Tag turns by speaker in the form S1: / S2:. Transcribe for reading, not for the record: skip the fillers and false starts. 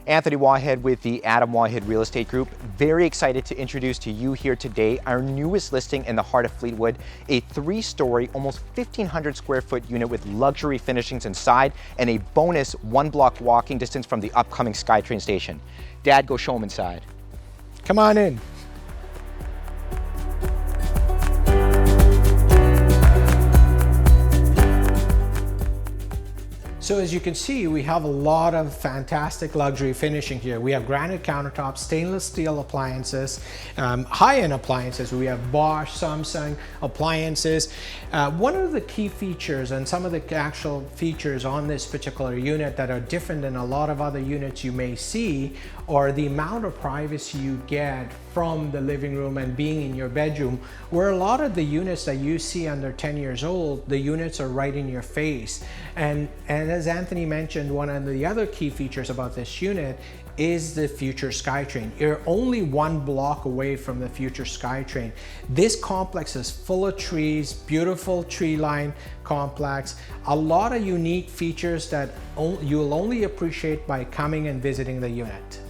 S1: Anthony Wahed with the Adam Wahed Real Estate Group. Very excited to introduce to you here today our newest listing in the heart of Fleetwood, a 3-story, almost 1,500 square foot unit with luxury finishings inside and a bonus 1-block walking distance from the upcoming SkyTrain station. Dad, go show them inside.
S2: Come on in. So as you can see, we have a lot of fantastic luxury finishing here. We have granite countertops, stainless steel appliances, high-end appliances. We have Bosch, Samsung appliances. One of the key features and some of the actual features on this particular unit that are different than a lot of other units you may see are the amount of privacy you get from the living room and being in your bedroom, where a lot of the units that you see under 10 years old, the units are right in your face. And as Anthony mentioned, one of the other key features about this unit is the future SkyTrain. You're only 1 block away from the future SkyTrain. This complex is full of trees, beautiful tree line complex, a lot of unique features that you'll only appreciate by coming and visiting the unit.